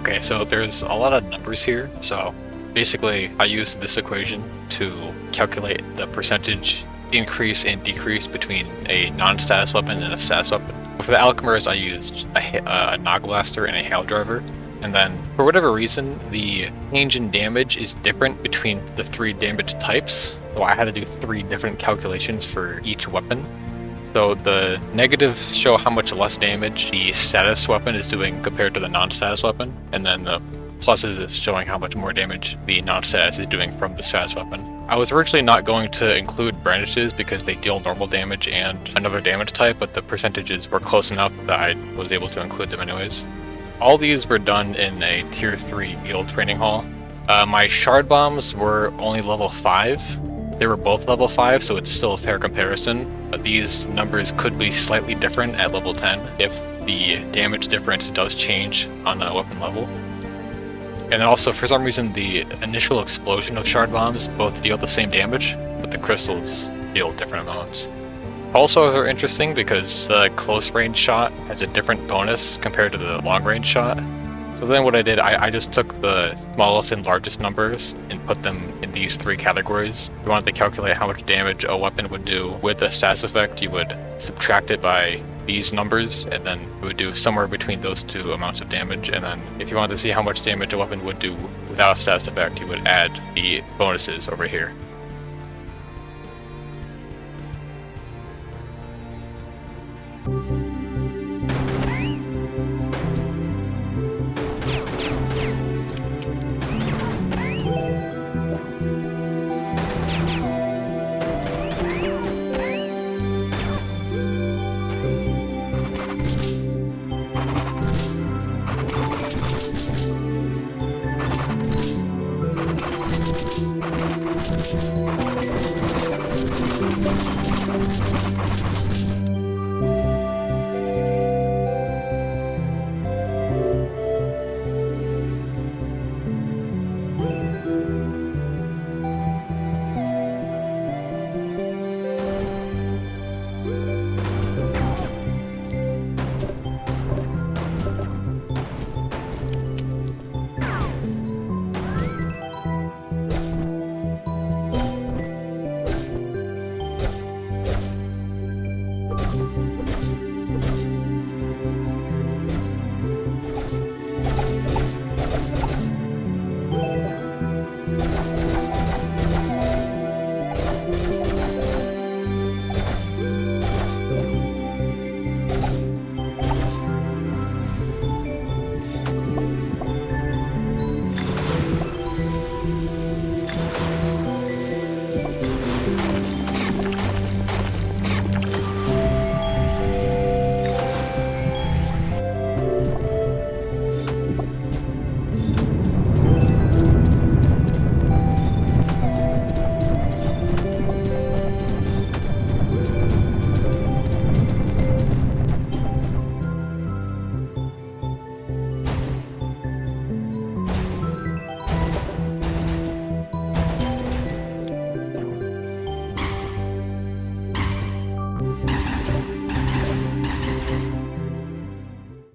Okay, so there's a lot of numbers here. So basically, I used this equation to calculate the percentage increase and decrease between a non-status weapon and a status weapon. For the alchemers, I used a Nog Blaster and a Hail Driver. And then, for whatever reason, the change in damage is different between the 3 damage types. So I had to do 3 different calculations for each weapon. So the negatives show how much less damage the status weapon is doing compared to the non-status weapon. And then the pluses is showing how much more damage the non-status is doing from the status weapon. I was originally not going to include brandishes because they deal normal damage and another damage type, but the percentages were close enough that I was able to include them anyways. All these were done in a tier 3 field training hall. My shard bombs were only level 5. They were both level 5, so it's still a fair comparison, but these numbers could be slightly different at level 10 if the damage difference does change on a weapon level. And also, for some reason, the initial explosion of shard bombs both deal the same damage, but the crystals deal different amounts. Pulsars are interesting because the close range shot has a different bonus compared to the long range shot. So then what I did, I just took the smallest and largest numbers and put them in these 3 categories. If you wanted to calculate how much damage a weapon would do with a status effect, you would subtract it by these numbers, and then you would do somewhere between those 2 amounts of damage. And then if you wanted to see how much damage a weapon would do without a status effect, you would add the bonuses over here.